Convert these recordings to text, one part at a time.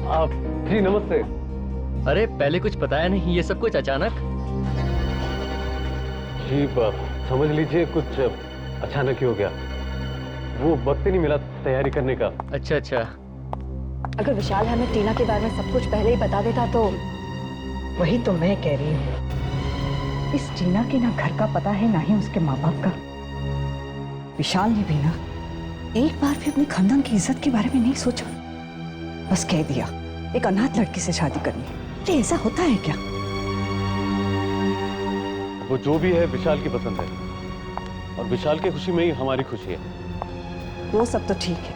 आप जी नमस्ते। अरे पहले कुछ बताया नहीं, ये सब कुछ अचानक। जी समझ लीजिए कुछ अचानक ही हो गया, वो वक्त ही नहीं मिला तैयारी करने का। अच्छा अच्छा। अगर विशाल हमें टीना के बारे में सब कुछ पहले ही बता देता तो। वही तो मैं कह रही हूँ, इस टीना के ना घर का पता है ना ही उसके माँ बाप का। विशाल ने भी ना एक बार भी अपने खानदान की इज्जत के बारे में नहीं सोचा, बस कह दिया एक अनाथ लड़की से शादी करनी। अरे ऐसा होता है क्या? वो जो भी है विशाल की पसंद है, और विशाल की खुशी में ही हमारी खुशी है। वो सब तो ठीक है,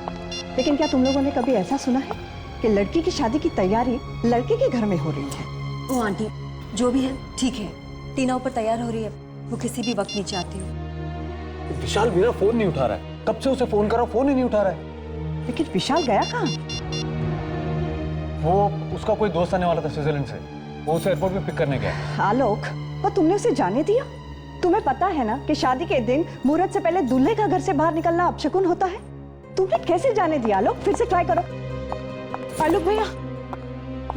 लेकिन क्या तुम लोगों ने कभी ऐसा सुना है कि लड़की की शादी की तैयारी लड़के के घर में हो रही है? ओ आंटी, जो भी है ठीक है, टीना ऊपर तैयार हो रही है, वो किसी भी वक्त नीचे आती हो। विशाल मेरा फोन नहीं उठा रहा है, कब से उसे फोन कर रहा हूं, फोन ही नहीं उठा रहा है। लेकिन विशाल गया कहाँ? वो उसका कोई दोस्त आने वाला था स्विट्जरलैंड से, वो उसे एयरपोर्ट पे पिक करने गया। आलोक, और तुमने उसे जाने दिया? तुम्हें पता है ना कि शादी के दिन मुहूर्त से पहले दूल्हे का घर से बाहर निकलना अपशकुन होता है। तुमने कैसे जाने दिया आलोक? फिर से ट्राई करो। आलोक भैया,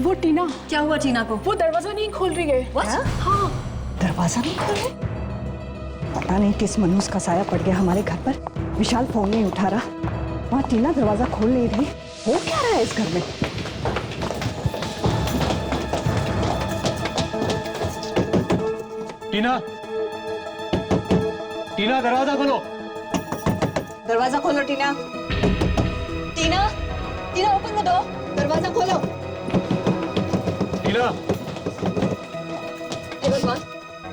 वो टीना। क्या हुआ टीना को? वो दरवाजा नहीं खोल रही है। हाँ। दरवाजा नहीं खोल रहे? पता नहीं किस मनहूस का साया पड़ गया हमारे घर पर। विशाल फोन नहीं उठा रहा, वहाँ टीना दरवाजा खोल नहीं रही। हो क्या रहा है इस घर में? टीना, टीना दरवाजा खोलो। दरवाजा खोलो टीना। टीना, टीना ओपन द डोर, दरवाजा खोलो। टीना, हे भगवान,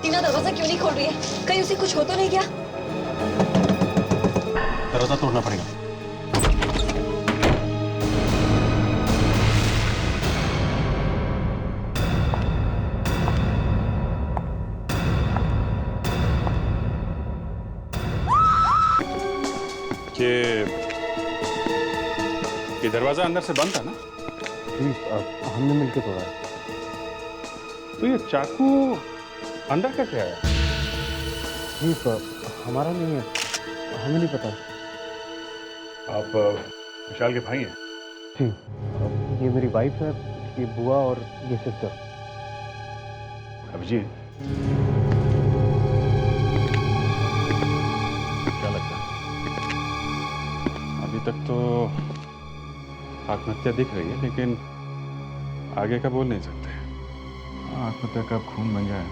टीना दरवाजा क्यों नहीं खोल रही है? कहीं उसे कुछ हो तो नहीं गया? दरवाजा तोड़ना पड़ेगा। ये दरवाजा अंदर से बंद था ना? जी हमने मिलकर तोड़ा है। तो ये चाकू अंदर कैसे आया? जी हमारा नहीं है, हमें नहीं पता। आप विशाल के भाई हैं? जी ये मेरी वाइफ है, ये बुआ और ये सिस्टर। अभिजीत, क्या लगता है? अभी तक तो आत्महत्या दिख रही है, लेकिन आगे का बोल नहीं सकते। आत्महत्या कब खून बन जाए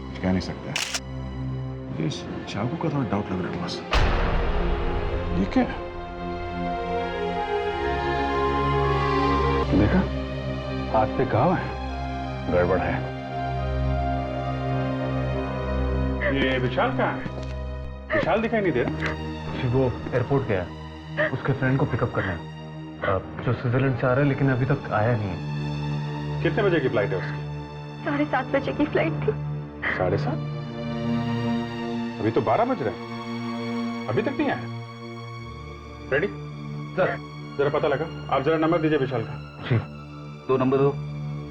कुछ कह नहीं सकते। मुझे इस चाकू का थोड़ा डाउट लग रहा है बस। ये क्या है? देखा, हाथ पे घाव है, गड़बड़ है। ये विशाल कहाँ है? विशाल दिखाई नहीं दे रहा। जी वो एयरपोर्ट गया है, उसके फ्रेंड को पिकअप करना है, जो स्विट्जरलैंड से आ रहा है, लेकिन अभी तक आया नहीं है। कितने बजे की फ्लाइट है उसकी? 7:30 बजे की फ्लाइट थी। 7:30? अभी तो 12 बज रहे हैं, अभी तक नहीं आया। रेडी सर, जरा पता लगा। आप जरा नंबर दीजिए विशाल का। जी 2 नंबर दो।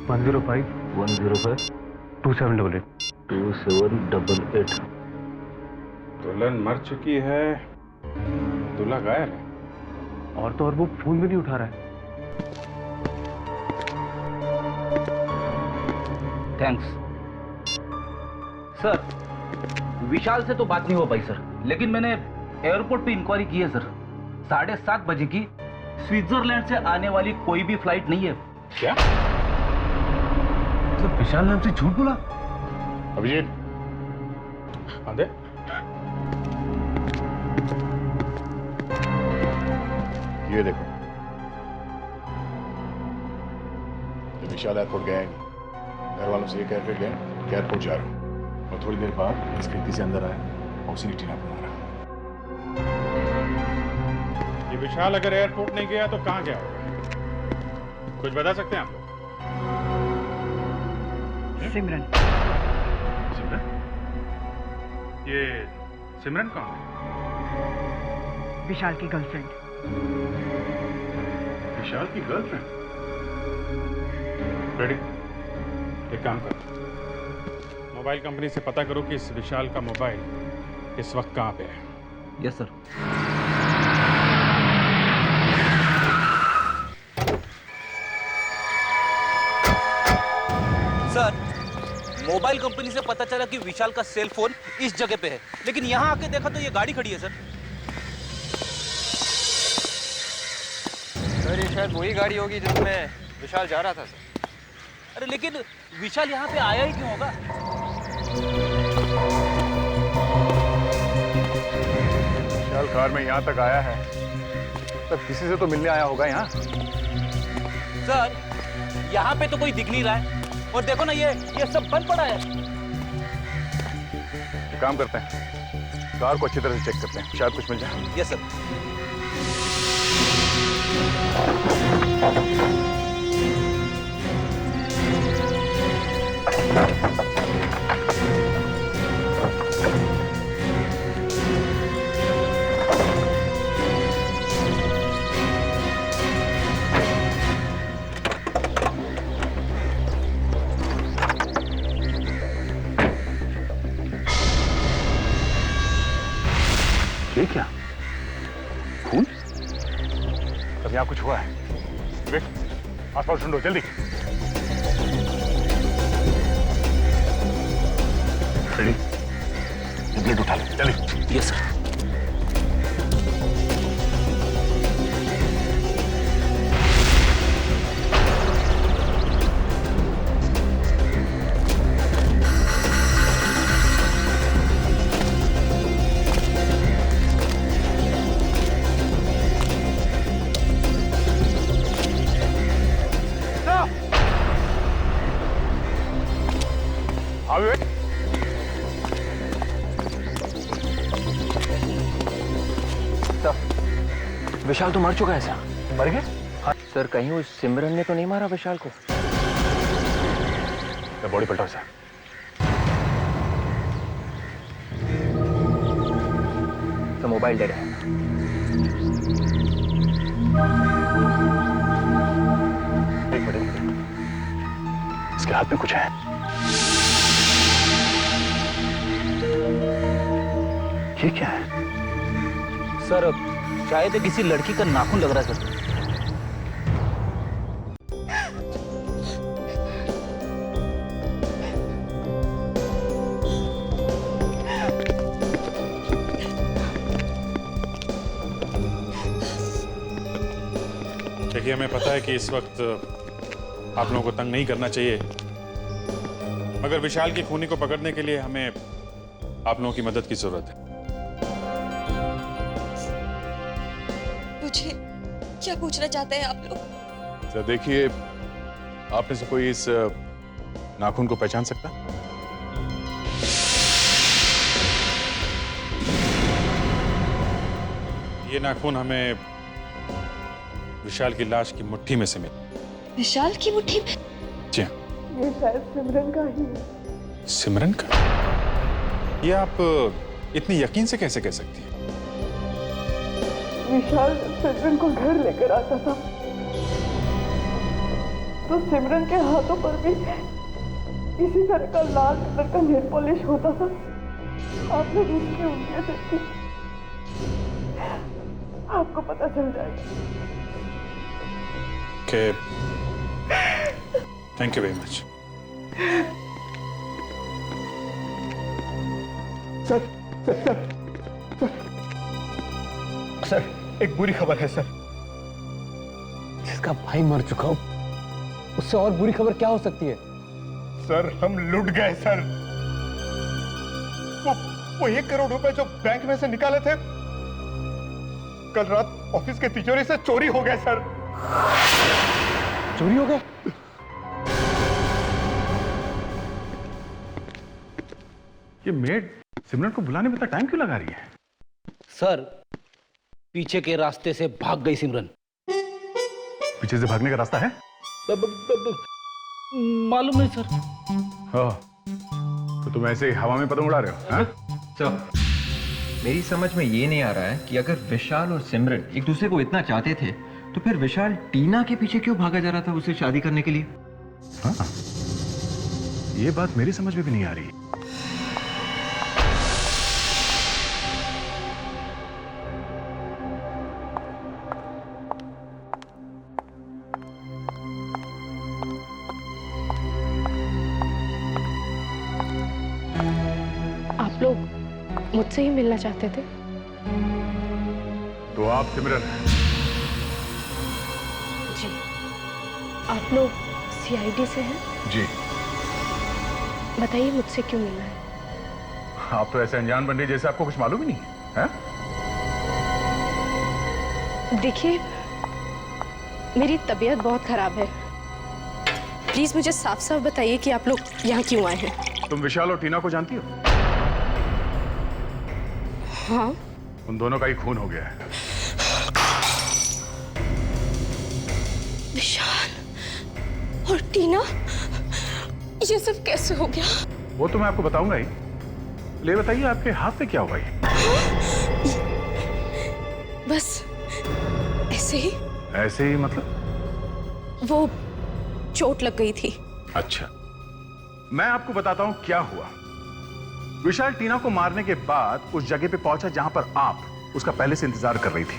105 105 2788। 2788। दुल्हन मर चुकी है, दूल्हा गायब है। और तो और वो फोन भी नहीं उठा रहा है। Thanks sir. विशाल से तो बात नहीं हो पाई सर, लेकिन मैंने एयरपोर्ट पे इंक्वायरी की है सर। 7:30 बजे की स्विट्जरलैंड से आने वाली कोई भी फ्लाइट नहीं है। क्या? मतलब विशाल ने हमसे झूठ बोला? अभिजीत, आंदे। ये देखो, ये विशाल एयरपोर्ट गया ही नहीं। घर वालों से ये कह के गए कि एयरपोर्ट जा रहा हूं, और थोड़ी देर बाद इस खिड़की से अंदर आया और उसी ने टीना को मारा। ये विशाल अगर एयरपोर्ट नहीं गया तो कहां गया होगा? कुछ बता सकते हैं आप लोग? सिमरन। सिमरन? ये सिमरन कौन है? विशाल की गर्लफ्रेंड। विशाल की गर्लफ्रेंड? रेडी, एक काम करो, मोबाइल कंपनी से पता करो कि इस विशाल का मोबाइल इस वक्त कहां पे है। Yes sir. मोबाइल कंपनी से पता चला कि विशाल का सेल फोन इस जगह पे है, लेकिन यहाँ आके देखा तो ये गाड़ी खड़ी है सर। सर ये शायद वही गाड़ी होगी जिसमें विशाल जा रहा था सर। अरे लेकिन विशाल यहाँ पे आया ही क्यों होगा? विशाल कार में यहाँ तक आया है तब किसी से तो मिलने आया होगा यहाँ। सर यहाँ पे तो कोई दिख नहीं रहा है, और देखो ना ये सब बंद पड़ा है। एक काम करते हैं, कार को अच्छी तरह से चेक करते हैं, शायद कुछ मिल जाए। Yes sir. ये क्या? खून? तब यहाँ कुछ हुआ है। विवेक, आसपास ढूंढो जल्दी। रेडी? ब्लेड उठा लो जल्दी। Yes sir. हाँ विवेक, विशाल तो मर चुका है सर। मर गए? सर कहीं उस सिमरन ने तो नहीं मारा विशाल को? बॉडी पलटाओ सर। तो मोबाइल डेड है। एक मिनट, इसके हाथ में कुछ है। ये क्या है? सर शायद किसी लड़की का नाखून लग रहा है सर। देखिए, हमें पता है कि इस वक्त आप लोगों को तंग नहीं करना चाहिए, मगर विशाल की खूनी को पकड़ने के लिए हमें आप लोगों की मदद की जरूरत है। मुझे क्या पूछना चाहते हैं आप लोग? सर देखिए, आप में से कोई इस नाखून को पहचान सकता? ये नाखून हमें विशाल की लाश की मुट्ठी में से मिला। विशाल की मुट्ठी में? जी हाँ। ये शायद सिमरन का ही है। सिमरन का? ये आप इतनी यकीन से कैसे कह सकती हैं? विशाल सिमरन को घर लेकर आता था तो सिमरन के हाथों पर भी इसी तरह का लाल कलर का नेल पॉलिश होता था। आपने उसकी उंगलियां देखी, आपको पता चल जाएगा। Okay. Thank you very much. Sir एक बुरी खबर है सर। जिसका भाई मर चुका हो उससे और बुरी खबर क्या हो सकती है? सर हम लुट गए सर। वो 1 करोड़ रुपए जो बैंक में से निकाले थे कल रात ऑफिस के तिजोरी से चोरी हो गए सर। चोरी हो गए? ये मेड सिमरन को बुलाने में इतना टाइम क्यों लगा रही है? सर पीछे के रास्ते से भाग गई सिमरन। पीछे से भागने का रास्ता है? मालूम नहीं सर। तो तुम ऐसे हवा में पतंग उड़ा रहे हो? हाँ? सर मेरी समझ में ये नहीं आ रहा है कि अगर विशाल और सिमरन एक दूसरे को इतना चाहते थे तो फिर विशाल टीना के पीछे क्यों भागा जा रहा था उससे शादी करने के लिए? हाँ, ये बात मेरी समझ में भी नहीं आ रही। मुझसे ही मिलना चाहते थे। तो आप सिमरन हैं? जी। आप लोग सीआईडी से हैं? जी। बताइए मुझसे क्यों मिलना है? आप तो ऐसे अनजान बन रही जैसे आपको कुछ मालूम ही नहीं है? देखिए, मेरी तबीयत बहुत खराब है। प्लीज मुझे साफ साफ बताइए कि आप लोग यहाँ क्यों आए हैं? तुम विशाल और टीना को जानती हो? हाँ। उन दोनों का ही खून हो गया है। विशाल और टीना, ये सब कैसे हो गया? वो तो मैं आपको बताऊंगा ही। ले बताइए, आपके हाथ में क्या हुआ ये? बस ऐसे ही। ऐसे ही मतलब? वो चोट लग गई थी। अच्छा, मैं आपको बताता हूं क्या हुआ। विशाल टीना को मारने के बाद उस जगह पे पहुंचा जहां पर आप उसका पहले से इंतजार कर रही थी।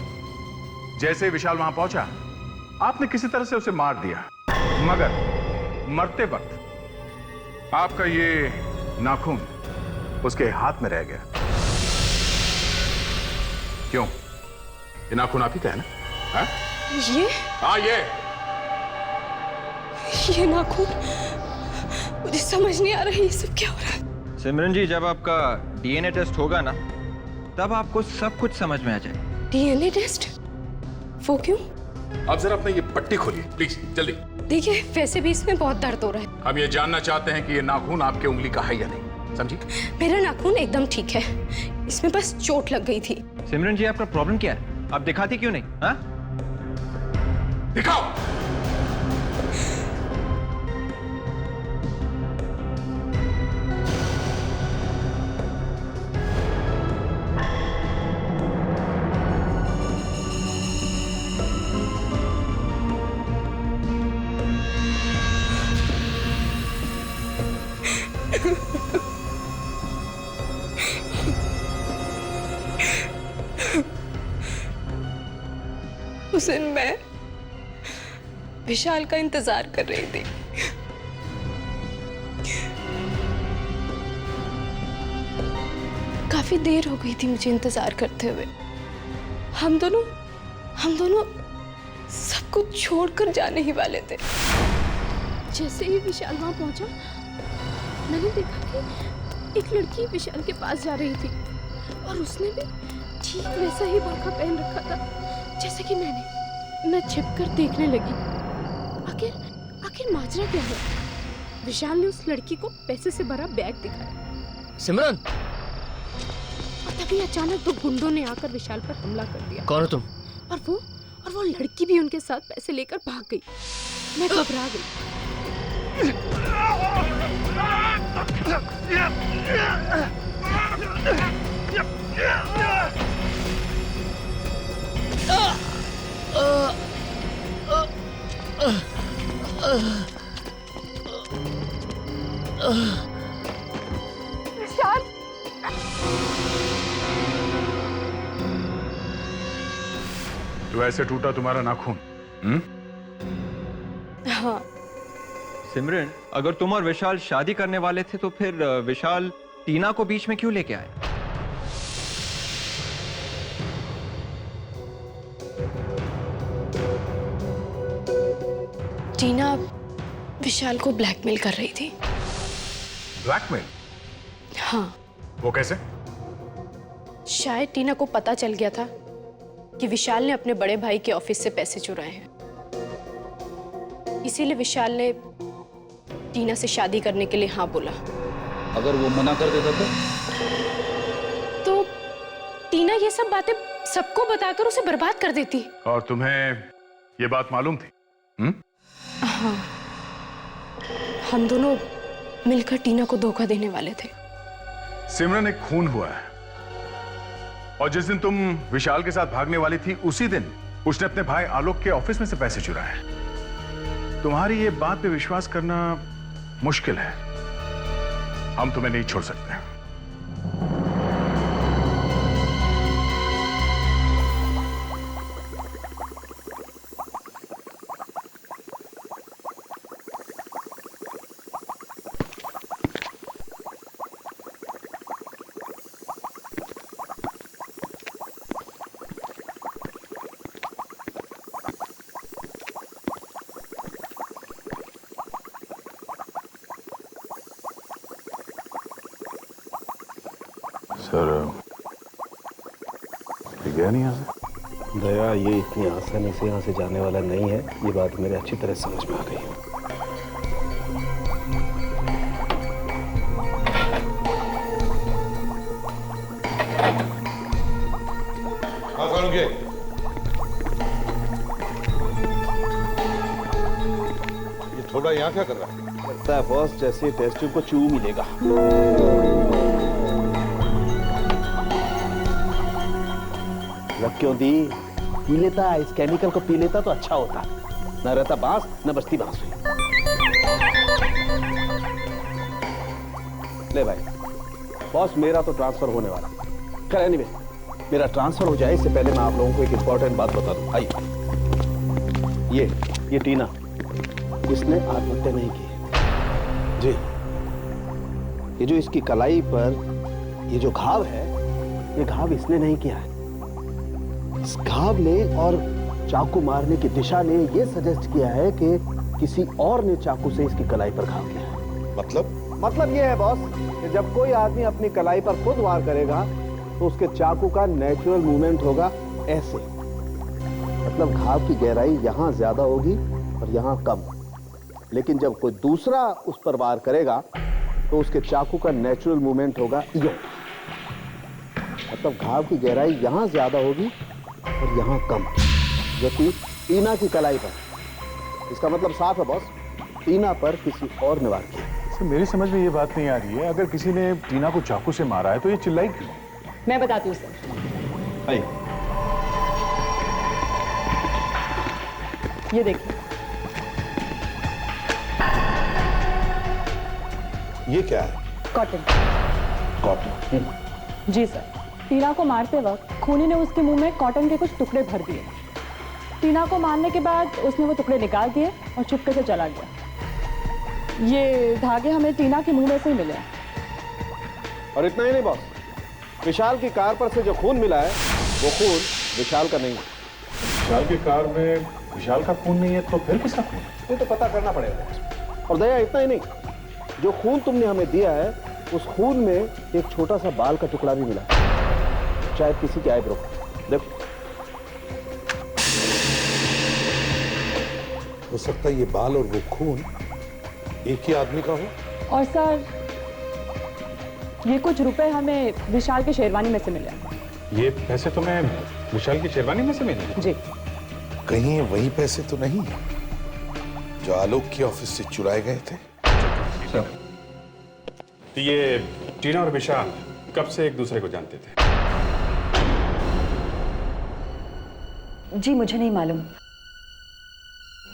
जैसे विशाल वहां पहुंचा, आपने किसी तरह से उसे मार दिया, मगर मरते वक्त आपका ये नाखून उसके हाथ में रह गया। क्यों? ये नाखून आप ही का है ना? हा? ये? हाँ, ये नाखून, मुझे समझ नहीं आ रहा है ये सब क्या हो रहा है। सिमरन जी, जब आपका डीएनए टेस्ट होगा ना, तब आपको सब कुछ समझ में आ जाए। DNA test? वो क्यों? आप जरा अपने ये पट्टी खोलिए प्लीज, जल्दी। देखिए, वैसे भी इसमें बहुत दर्द हो रहा है। हम ये जानना चाहते हैं कि ये नाखून आपके उंगली का है या नहीं, समझी? मेरा नाखून एकदम ठीक है, इसमें बस चोट लग गई थी। सिमरन जी, आपका प्रॉब्लम क्या है? आप दिखाती क्यों नहीं? हाँ? दिखाओ। उस दिन मैं विशाल का इंतजार कर रही थी। काफी देर हो गई थी मुझे इंतजार करते हुए। हम दोनों सब कुछ छोड़कर जाने ही वाले थे। जैसे ही विशाल वहां पहुंचा, मैंने देखा कि एक लड़की विशाल के पास जा रही थी और उसने भी ठीक वैसा ही बुर्का पहन रखा था जैसे कि मैं छिपकर देखने लगी। आखिर माजरा क्या है? विशाल ने उस लड़की को पैसे से भरा बैग दिखाया। सिमरन, और तभी अचानक दो गुंडों ने आकर विशाल पर हमला कर दिया। कौन हो तुम? और वो लड़की भी उनके साथ पैसे लेकर भाग गई। मैं घबरा गई। विशाल, तो ऐसे टूटा तुम्हारा नाखून? हाँ। सिमरन, अगर तुम और विशाल शादी करने वाले थे तो फिर विशाल टीना को बीच में क्यों लेके आए? टीना विशाल को ब्लैकमेल कर रही थी। ब्लैकमेल? हाँ। वो कैसे? शायद टीना को पता चल गया था कि विशाल ने अपने बड़े भाई के ऑफिस से पैसे चुराए हैं। इसीलिए विशाल ने टीना से शादी करने के लिए हाँ बोला। अगर वो मना कर देता तो टीना ये सब बातें सबको बताकर उसे बर्बाद कर देती। और तुम्हें ये बात मालूम थी? हाँ, हम दोनों मिलकर टीना को धोखा देने वाले थे। सिमरन, एक खून हुआ है और जिस दिन तुम विशाल के साथ भागने वाली थी उसी दिन उसने अपने भाई आलोक के ऑफिस में से पैसे चुराए। तुम्हारी ये बात पे विश्वास करना मुश्किल है। हम तुम्हें नहीं छोड़ सकते। सर गया नहीं यहाँ से? दया, ये इतनी आसानी से यहाँ से जाने वाला नहीं है, ये बात मेरे अच्छी तरह समझ में आ गई। हाँ सालुंके, ये थोड़ा यहाँ क्या कर रहा है? लगता है बॉस जैसे टेस्ट ट्यूब को चू मिलेगा। लग क्यों दी? पी लेता, इस केमिकल को पी लेता तो अच्छा होता, न रहता बांस न बचती बांसुरी। ले भाई, बॉस मेरा तो ट्रांसफर होने वाला। खैर एनीवे, मेरा ट्रांसफर हो जाए इससे पहले मैं आप लोगों को एक इंपॉर्टेंट बात बता दूं। आइए, ये टीना, इसने आत्महत्या नहीं की है जी। ये जो इसकी कलाई पर ये जो घाव है, ये घाव इसने नहीं किया है। इस घाव ने और चाकू मारने की दिशा ने ये सजेस्ट किया है कि किसी और ने चाकू से इसकी कलाई पर घाव किया है। मतलब ये है बॉस कि जब कोई आदमी अपनी कलाई पर खुद वार करेगा तो उसके चाकू का नेचुरल मूवमेंट होगा ऐसे। मतलब घाव की गहराई यहां ज्यादा होगी और यहां कम। लेकिन जब कोई दूसरा उस पर वार करेगा तो उसके चाकू का नेचुरल मूवमेंट होगा यो। मतलब घाव की गहराई यहां ज्यादा होगी और यहां कम, जबकि टीना की कलाई पर। इसका मतलब साफ है बॉस, टीना पर किसी और ने वार किया। सर मेरी समझ में ये बात नहीं आ रही है, अगर किसी ने टीना को चाकू से मारा है तो ये चिल्लाई क्यों? मैं बताती हूँ सर। आइए। ये देखिए, ये क्या है? कॉटन। कॉटन? जी सर। टीना को मारते वक्त खूनी ने उसके मुंह में कॉटन के कुछ टुकड़े भर दिए। टीना को मारने के बाद उसने वो टुकड़े निकाल दिए और चुपके से चला गया। ये धागे हमें टीना के मुंह में से ही मिले। और इतना ही नहीं बॉस, विशाल की कार पर से जो खून मिला है वो खून विशाल का नहीं है। विशाल की कार में विशाल का खून नहीं है तो फिर किसका खून है? ये तो पता करना पड़ेगा। और दया, इतना ही नहीं, जो खून तुमने हमें दिया है उस खून में एक छोटा सा बाल का टुकड़ा भी मिला, शायद किसी के आईब्रो। देखो, हो सकता है ये बाल और वो खून एक ही आदमी का हो। और सर, ये कुछ रुपए हमें विशाल के शेरवानी में से मिले। ये पैसे तुम्हें विशाल की शेरवानी में से मिले? जी। कहीं ये वही पैसे तो नहीं जो आलोक के ऑफिस से चुराए गए थे? ये टीना और विशाल कब से एक दूसरे को जानते थे? जी मुझे नहीं मालूम।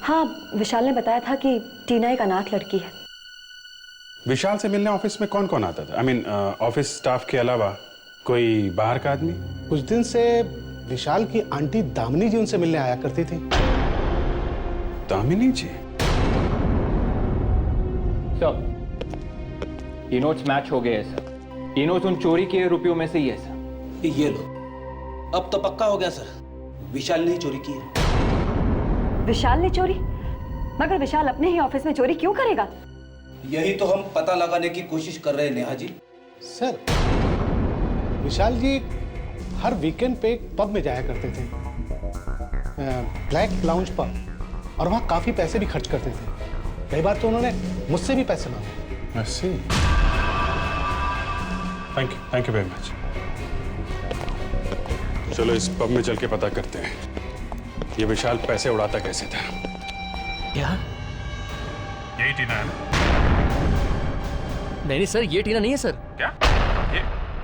हाँ, विशाल ने बताया था कि टीना एक अनाथ लड़की है। विशाल से मिलने ऑफिस में कौन कौन आता था? आई मीन ऑफिस स्टाफ के अलावा कोई बाहर का आदमी? कुछ दिन से विशाल की आंटी दामिनी जी उनसे मिलने आया करती थी। दामिनी जी? सर, ये नोट्स मैच हो गए हैं सर। ये नोट्स उन चोरी किए रुपयों में से ही है सर। ये लो, अब तो पक्का हो गया सर, विशाल ने ही चोरी की है। विशाल ने चोरी? मगर विशाल अपने ही ऑफिस में चोरी क्यों करेगा? यही तो हम पता लगाने की कोशिश कर रहे हैं नेहा जी। सर, विशाल जी हर वीकेंड पे एक पब में जाया करते थे, ब्लैक लाउंज पब, और वहाँ काफी पैसे भी खर्च करते थे। कई बार तो उन्होंने मुझसे भी पैसे मांगे। Thank you very much. चलो इस पब में चल के पता करते हैं ये विशाल पैसे उड़ाता कैसे था। क्या? यही टीना है ना? नहीं सर, ये टीना नहीं है सर। क्या?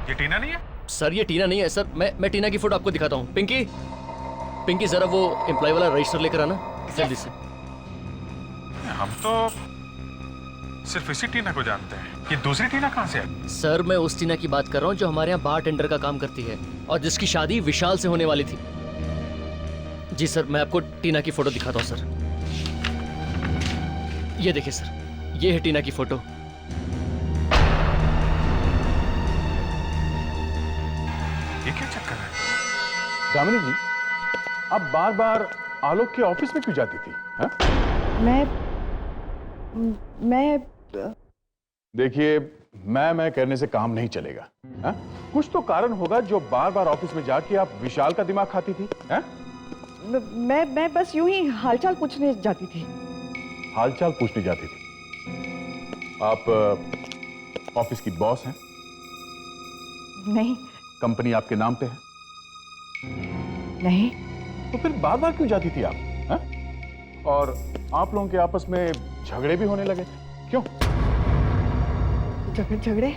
ये टीना नहीं है? सर ये टीना नहीं है सर। मैं टीना की फोटो आपको दिखाता हूँ। पिंकी जरा वो एम्प्लॉय वाला रजिस्टर लेकर आना जल्दी से। हम तो सिर्फ इसी टीना को जानते हैं, ये दूसरी टीना कहाँ से है? सर मैं उस टीना की बात कर रहा हूँ जो हमारे यहाँ बार टेंडर का काम करती है और जिसकी शादी विशाल से होने वाली थी। जी सर, मैं आपको टीना की फोटो दिखाता हूँ सर। ये देखिए सर, ये है टीना की फोटो। ये क्या चक्कर है? दामिनी जी, आप बार बार आलोक के ऑफिस में क्यों जाती थी? हा? मैं देखिए, मैं कहने से काम नहीं चलेगा। हा? कुछ तो कारण होगा जो बार बार ऑफिस में जाके आप विशाल का दिमाग खाती थी। हा? मैं बस यूं ही हालचाल पूछने जाती थी। हालचाल पूछने जाती थी? आप ऑफिस की बॉस हैं? नहीं। कंपनी आपके नाम पे है? नहीं। तो फिर बार बार क्यों जाती थी आप? हा? और आप लोगों के आपस में झगड़े भी होने लगे थे, क्यों? झगड़े?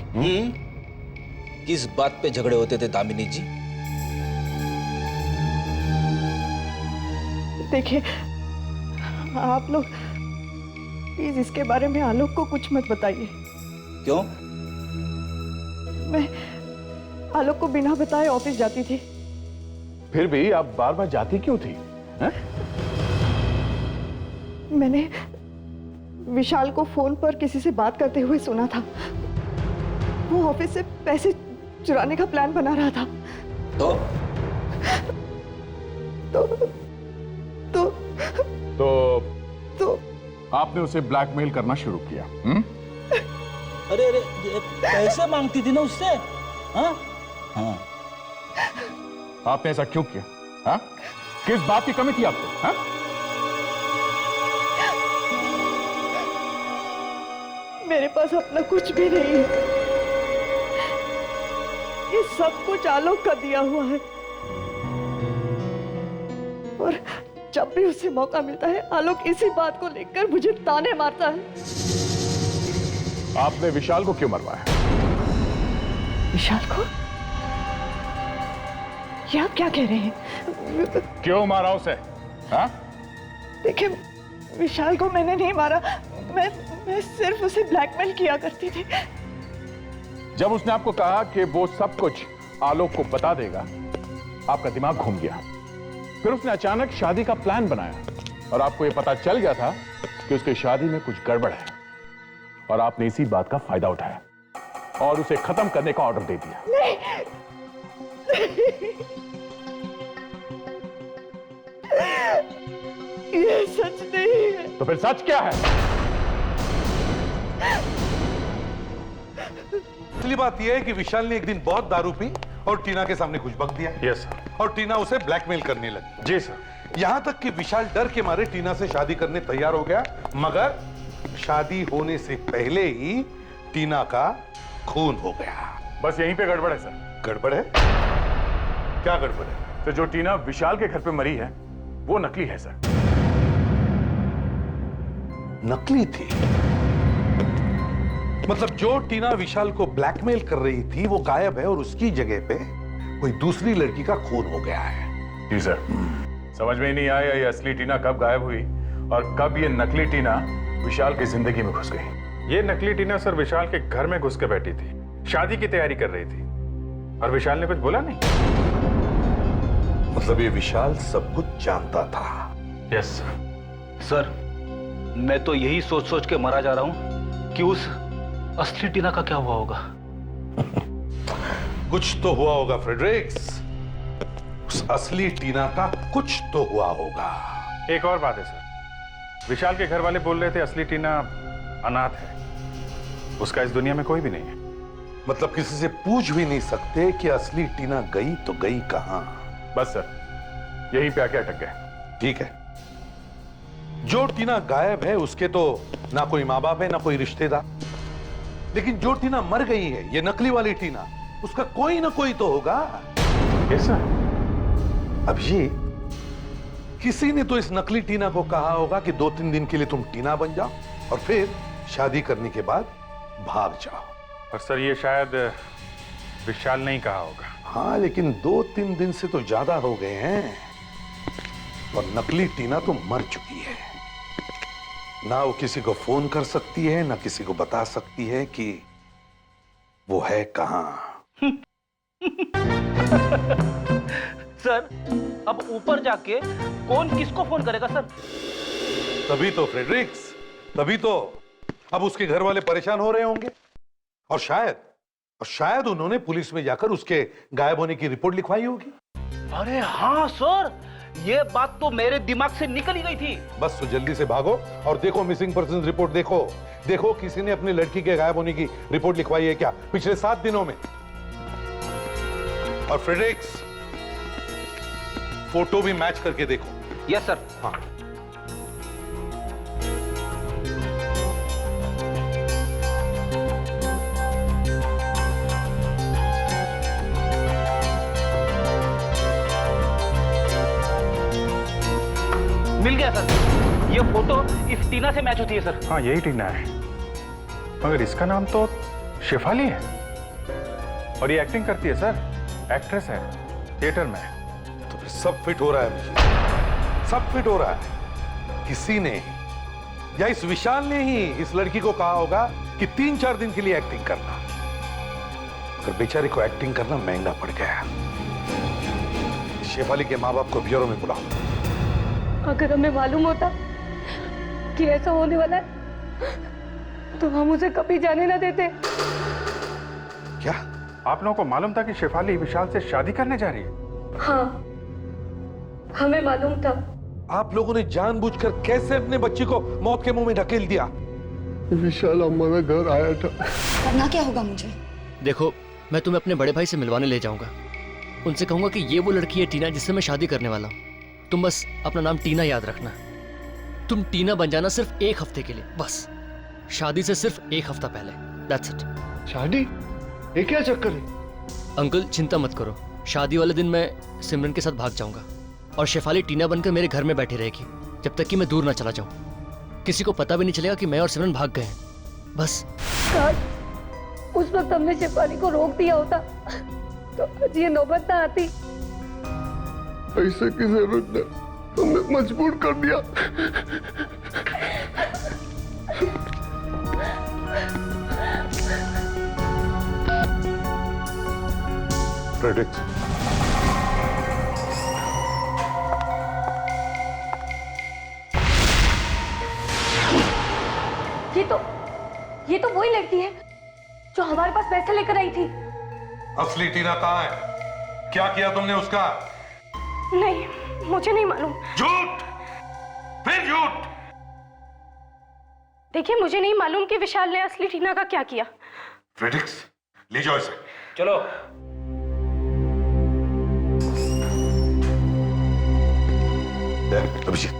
किस बात पे झगड़े होते थे दामिनी जी? देखिए, आप लोग प्लीज इसके बारे में आलोक को कुछ मत बताइए। क्यों? मैं आलोक को बिना बताए ऑफिस जाती थी। फिर भी आप बार बार जाती क्यों थी? हा? मैंने विशाल को फोन पर किसी से बात करते हुए सुना था। वो ऑफिस से पैसे चुराने का प्लान बना रहा था। तो आपने उसे ब्लैकमेल करना शुरू किया? अरे अरे, पैसे मांगती थी ना उससे। हाँ हाँ। आपने ऐसा क्यों किया? हा? किस बात की कमी थी आपको? हा? मेरे पास अपना कुछ भी नहीं है। ये सब कुछ आलोक का दिया हुआ है। और जब भी उसे मौका मिलता है आलोक इसी बात को लेकर मुझे ताने मारता है। आपने विशाल को क्यों मरवाया? विशाल को? ये आप क्या कह रहे हैं? क्यों मारा उसे? हा? देखिए, विशाल को मैंने नहीं मारा। मैं सिर्फ उसे ब्लैकमेल किया करती थी। जब उसने आपको कहा कि वो सब कुछ आलोक को बता देगा, आपका दिमाग घूम गया। फिर उसने अचानक शादी का प्लान बनाया और आपको यह पता चल गया था कि उसकी शादी में कुछ गड़बड़ है, और आपने इसी बात का फायदा उठाया और उसे खत्म करने का ऑर्डर दे दिया। नहीं। ये सच नहीं है। तो फिर सच क्या है? असली बात यह है कि विशाल ने एक दिन बहुत दारू पी और टीना के सामने कुछ बक दिया। Yes sir. और टीना उसे ब्लैकमेल करने लगी। जी सर। यहां तक कि विशाल डर के मारे टीना से शादी करने तैयार हो गया, मगर शादी होने से पहले ही टीना का खून हो गया। बस यहीं पे गड़बड़ है सर। गड़बड़ है? क्या गड़बड़ है? तो जो टीना विशाल के घर पे मरी है वो नकली है सर। नकली थी? मतलब जो टीना विशाल को ब्लैकमेल कर रही थी वो गायब है और उसकी जगह पे कोई दूसरी लड़की का खून हो गया है। जी सर। समझ में ही नहीं आया ये असली टीना कब गायब हुई और कब ये नकली टीना विशाल की जिंदगी में घुस गई। ये नकली टीना सर विशाल के घर में घुस के बैठी थी, शादी की तैयारी कर रही थी, और विशाल ने कुछ बोला नहीं। मतलब ये विशाल सब कुछ जानता था? Yes sir. सर, मैं तो यही सोच सोच के मरा जा रहा हूं कि उस असली टीना का क्या हुआ होगा। कुछ तो हुआ होगा फ्रेडरिक्स। उस असली टीना का कुछ तो हुआ होगा। एक और बात है सर, विशाल के घर वाले बोल रहे थे असली टीना अनाथ है, उसका इस दुनिया में कोई भी नहीं है। मतलब किसी से पूछ भी नहीं सकते कि असली टीना गई तो गई कहां? बस सर, यहीं पे आके अटक गए। ठीक है, जो टीना गायब है उसके तो ना कोई माँ बाप है ना कोई रिश्तेदार, लेकिन जो टीना मर गई है, ये नकली वाली टीना, उसका कोई ना कोई तो होगा। Yes sir. अब ये किसी ने तो इस नकली टीना को कहा होगा कि 2-3 दिन के लिए तुम टीना बन जाओ और फिर शादी करने के बाद भाग जाओ। और सर ये शायद विशाल ने ही कहा होगा। हाँ, लेकिन 2-3 दिन से तो ज्यादा हो गए हैं और नकली टीना तो मर चुकी है। ना वो किसी को फोन कर सकती है ना किसी को बता सकती है कि वो है कहां। सर, अब ऊपर जाके कौन किसको फोन करेगा सर? तभी तो फ्रेडरिक्स, तभी तो अब उसके घर वाले परेशान हो रहे होंगे और शायद उन्होंने पुलिस में जाकर उसके गायब होने की रिपोर्ट लिखवाई होगी। अरे हाँ सर, ये बात तो मेरे दिमाग से निकल ही गई थी। बस तो जल्दी से भागो और देखो मिसिंग पर्सन रिपोर्ट देखो। देखो किसी ने अपनी लड़की के गायब होने की रिपोर्ट लिखवाई है क्या पिछले 7 दिनों में। और फ्रेडरिक्स, फोटो भी मैच करके देखो। Yes sir. हाँ। मिल गया सर, ये फोटो इस टीना से मैच होती है सर। हाँ यही टीना है, मगर इसका नाम तो शेफाली है और ये एक्टिंग करती है सर, एक्ट्रेस है थिएटर में। तो फिर सब फिट हो रहा है मुझे, सब फिट हो रहा है। किसी ने या इस विशाल ने ही इस लड़की को कहा होगा कि 3-4 दिन के लिए एक्टिंग करना, मगर बेचारी को एक्टिंग करना महंगा पड़ गया। शेफाली के माँ बाप को ब्यूरो में बुलाओ। अगर हमें मालूम होता कि ऐसा होने वाला है तो हम उसे कभी जाने ना देते। क्या आप लोगों को मालूम था कि शेफाली विशाल से शादी करने जा रही है? हाँ, हमें मालूम था। आप लोगों ने जानबूझकर कैसे अपने बच्ची को मौत के मुंह में ढकेल दिया? विशाल हमारा घर आया था। करना क्या होगा मुझे? देखो, मैं तुम्हें अपने बड़े भाई से मिलवाने ले जाऊंगा। उनसे कहूंगा कि ये वो लड़की है टीना जिससे मैं शादी करने वाला हूँ। तुम बस अपना नाम टीना याद रखना। तुम टीना बन जाना सिर्फ 1 हफ्ते के लिए, बस शादी से सिर्फ 1 हफ्ता पहले। That's it। शादी? ये क्या चक्कर है? अंकल चिंता मत करो, शादी वाले दिन मैं सिमरन के साथ भाग जाऊंगा और शेफाली टीना बनकर मेरे घर में बैठी रहेगी जब तक कि मैं दूर ना चला जाऊं। किसी को पता भी नहीं चलेगा कि मैं और सिमरन भाग गए हैं। बस काश उस वक्त हमने शेफाली को रोक दिया होता तो आज ये नौबत ना आती। पैसे की जरूरत ने हमें मजबूर कर दिया। फ्रेडरिक्स, ये तो वही लड़की है जो हमारे पास पैसे लेकर आई थी। असली टीना कहाँ है? क्या किया तुमने उसका? नहीं, मुझे नहीं मालूम। झूठ, फिर झूठ। देखिए, मुझे नहीं मालूम कि विशाल ने असली टीना का क्या किया। फ्रेडरिक्स, ले जाओ इसे। चलो। अभिजीत,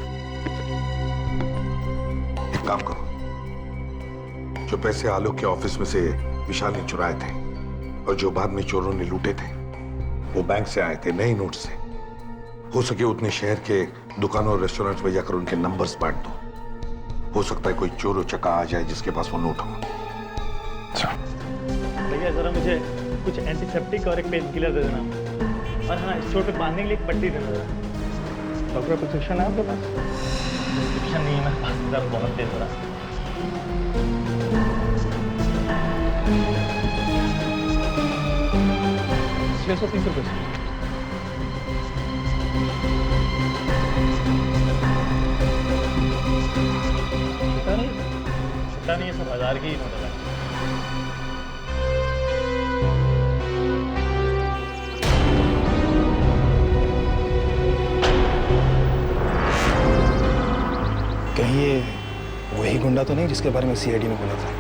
एक काम करो, जो पैसे आलोक के ऑफिस में से विशाल ने चुराए थे और जो बाद में चोरों ने लूटे थे, वो बैंक से आए थे नए नोट से। हो सके उतने शहर के दुकानों और रेस्टोरेंट्स में जाकर उनके नंबर्स बांट दो। हो सकता है कोई चोर चक्का आ जाए जिसके पास वो नोट हो। भैया जरा मुझे कुछ एंटीसेप्टिक और एक पेन किलर दे देना, और हाँ इस चोट पे बांधने के लिए एक पट्टी दे देना। डॉक्टर प्रिस्क्रिप्शन है आपके पास? प्रिस्क्रिप्शन नहीं है मेरे पास, दर्द बहुत तेज हो रहा है। 630 रुपये। पता नहीं, सब 1000 की ही नोट है। कहीं ये वही गुंडा तो नहीं जिसके बारे में सीआईडी ने बोला था?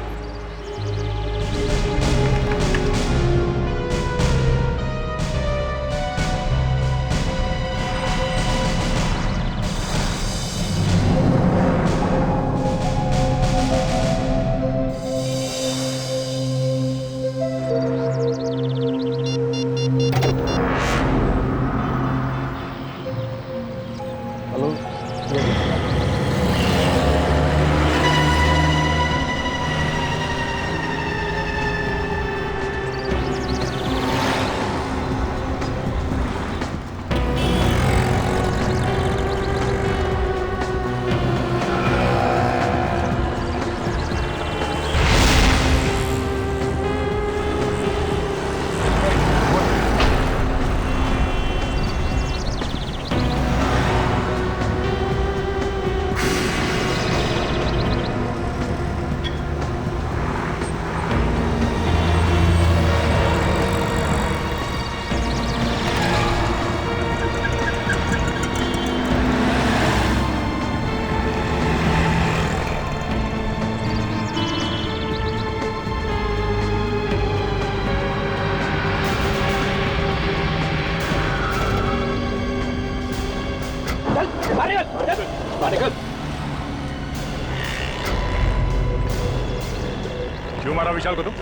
क्यों मारा विशाल को तुम?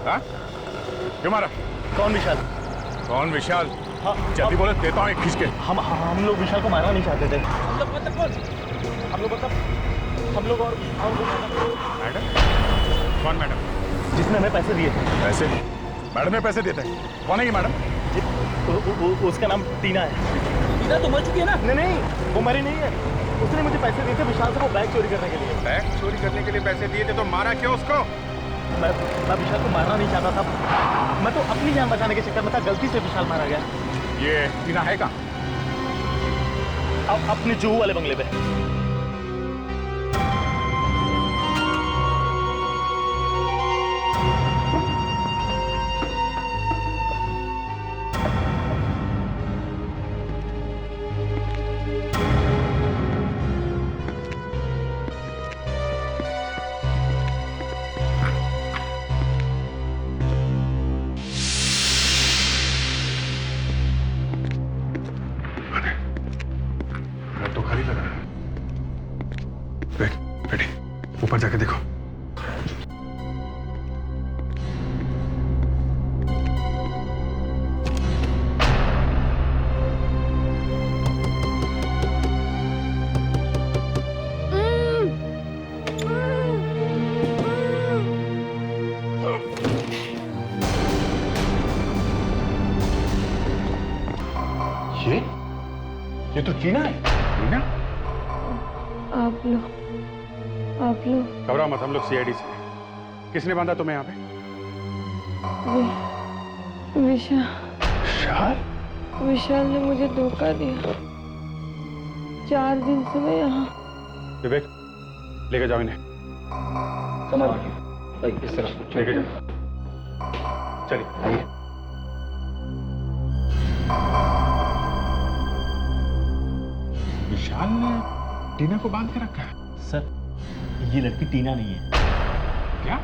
हाँ? क्यों मारा? कौन विशाल? कौन विशाल? हाँ, जल्दी बोले, देता हूँ एक खींच के। हम लोग विशाल को मारना नहीं चाहते थे। हम लोग मतलब हम लोग और मैडम? कौन मैडम? जिसने हमें पैसे दिए थे। पैसे? मैडम ने पैसे दिए थे? कौन है ये मैडम? उसका नाम टीना है। टीना तो मर चुकी है ना? नहीं, वो मरी नहीं है। उसने मुझे पैसे दिए थे विशाल से वो बैग चोरी करने के लिए। बैग चोरी करने के लिए पैसे दिए थे तो मारा क्यों उसको? मैं विशाल को मारना नहीं चाहता था। मैं तो अपनी जान बचाने के चक्कर में था, गलती से विशाल मारा गया। ये टीना है कहाँ? अब अपने जुहू वाले बंगले पे। तो खाली लगा है। बेटी, ऊपर जाके देखो। ये तो टीना है। टीना? आप लोग घबराओ मत, हम लोग सीआईडी से हैं। किसने बांधा तुम्हें यहाँ पे? विशाल ने मुझे धोखा दिया। 4 दिन से मैं यहाँ। विवेक, लेके जाओ इन्हें। इस तरफ लेके जाओ। चलिए आइए। विशाल ने टीना को बांध के रखा है। सर, ये लड़की टीना नहीं है। क्या?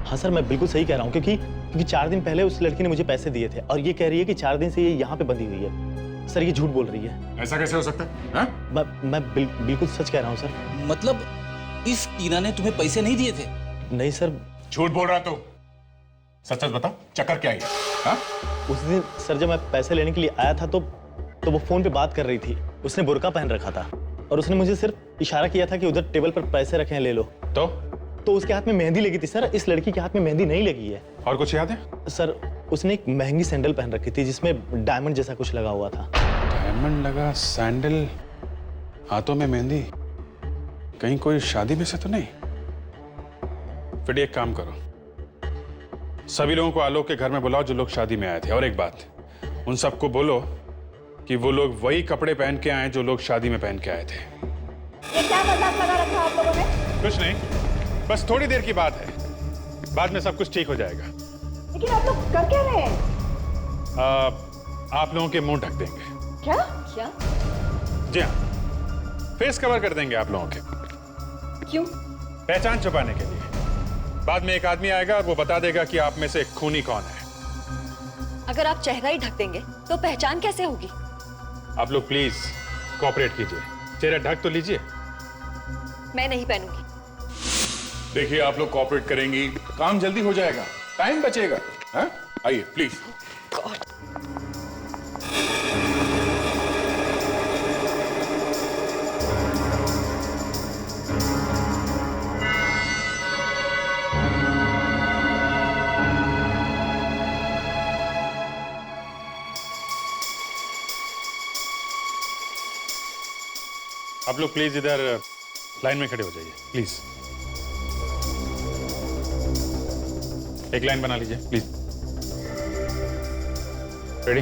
हाँ सर, मैं बिल्कुल सही कह रहा हूँ क्योंकि 4 दिन पहले उस लड़की ने मुझे पैसे दिए थे और ये कह रही है कि 4 दिन से ये यहाँ पे बंधी हुई है। सर, ये झूठ बोल रही है। ऐसा कैसे हो सकता है? मैं बिल्कुल सच कह रहा हूँ सर। मतलब इस टीना ने तुम्हें पैसे नहीं दिए थे? नहीं सर। झूठ बोल रहा तू। सच सच बता, चक्कर क्या है? हाँ? उस दिन सर जब मैं पैसे लेने के लिए आया था तो वो फोन पे बात कर रही थी। उसने बुर्का पहन रखा था और उसने मुझे सिर्फ इशारा किया था कि उधर टेबल पर पैसे रखे हैं, ले लो। तो उसके हाथ में मेहंदी लगी थी सर। इस लड़की के हाथ में मेहंदी नहीं लगी है। और कुछ याद है? सर, उसने एक महंगी सैंडल पहन रखी थी जिसमें डायमंड जैसा कुछ लगा हुआ था। डायमंड लगा सैंडल, हाथों में मेहंदी। कहीं कोई शादी में से तो नहीं? फिर एक काम करो, सभी लोगों को आलोक के घर में बुलाओ जो लोग शादी में आए थे। और एक बात, उन सबको बोलो कि वो लोग वही कपड़े पहन के आए जो लोग शादी में पहन के आए थे। ये क्या मजाक लगा रखा आप लोगों ने? कुछ नहीं, बस थोड़ी देर की बात है, बाद में सब कुछ ठीक हो जाएगा। लेकिन आप लोग कर क्या रहे हैं? आप लोगों के मुंह ढक देंगे। क्या? जी हाँ, फेस कवर कर देंगे आप लोगों के। क्यों? पहचान छुपाने के लिए। बाद में एक आदमी आएगा और वो बता देगा कि आप में से खूनी कौन है। अगर आप चेहरा ही ढक देंगे तो पहचान कैसे होगी? आप लोग प्लीज कोऑपरेट कीजिए, चेहरा ढक तो लीजिए। मैं नहीं पहनूंगी। देखिए, आप लोग कोऑपरेट करेंगी, काम जल्दी हो जाएगा, टाइम बचेगा। हाँ? आइए प्लीज। आप लोग प्लीज इधर लाइन में खड़े हो जाइए, प्लीज। एक लाइन बना लीजिए प्लीज। रेडी?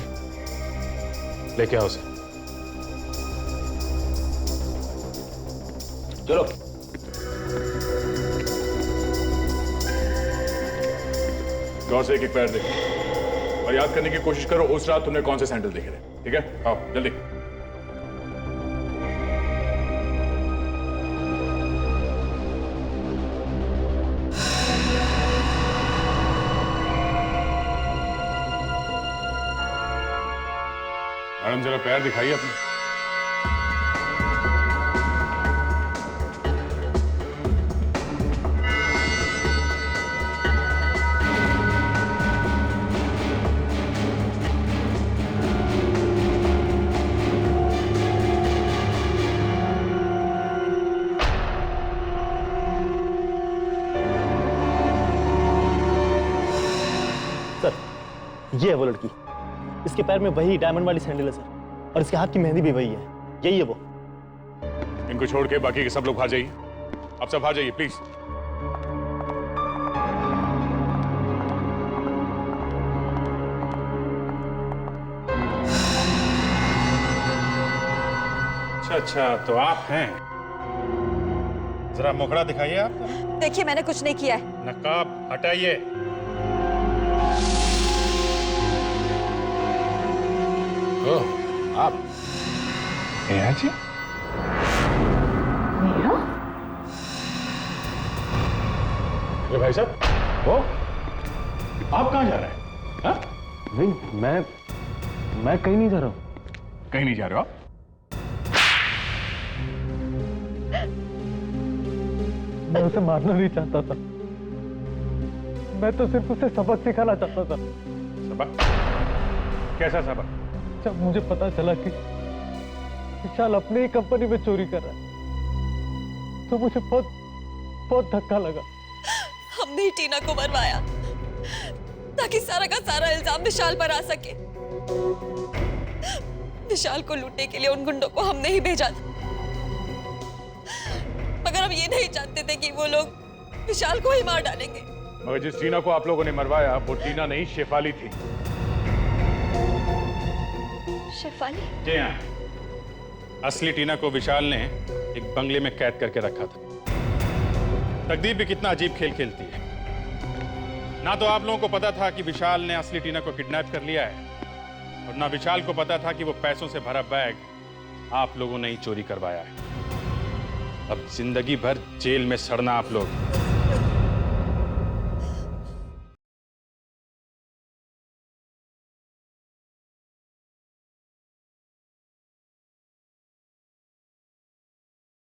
लेके आओ उसे। चलो। गौर से एक पैर देखो और याद करने की कोशिश करो उस रात तुमने कौन से सैंडल देखे थे। ठीक है, आओ जल्दी। मैडम जरा पैर दिखाइए अपने। ये है वो लड़की, इसके पैर में वही डायमंड वाली सैंडल है सर, और इसके हाथ की मेहंदी भी वही है, यही है वो। इनको छोड़ के बाकी के सब लोग बाहर जाइए, आप सब बाहर जाइए प्लीज। अच्छा, तो आप हैं? जरा मुखड़ा दिखाइए आप। देखिए मैंने कुछ नहीं किया है। नकाब हटाइए। ओह, आप नेहा जी? नेहा? अरे भाई साहब, वो आप कहाँ जा रहे हैं? हाँ? नहीं, मैं कहीं नहीं जा रहा हूँ। कहीं नहीं जा रहे हो आप? मैं उसे मारना नहीं चाहता था, मैं तो सिर्फ उसे सबक सिखाना चाहता था। सबक? कैसा सबक? जब मुझे पता चला कि विशाल अपनी ही कंपनी में चोरी कर रहा है, तो मुझे बहुत धक्का लगा। हमने ही टीना को मरवाया ताकि सारा का सारा इल्जाम विशाल पर आ सके। विशाल को लूटने के लिए उन गुंडों को हमने ही भेजा था, मगर हम ये नहीं जानते थे कि वो लोग विशाल को ही मार डालेंगे। मगर जिस टीना को आप लोगों ने मरवाया वो टीना नहीं, शेफाली थी। शेफाली? जी हाँ, असली टीना को विशाल ने एक बंगले में कैद करके रखा था। तकदीर भी कितना अजीब खेल खेलती है। ना तो आप लोगों को पता था कि विशाल ने असली टीना को किडनैप कर लिया है, और ना विशाल को पता था कि वो पैसों से भरा बैग आप लोगों ने ही चोरी करवाया है। अब जिंदगी भर जेल में सड़ना आप लोग।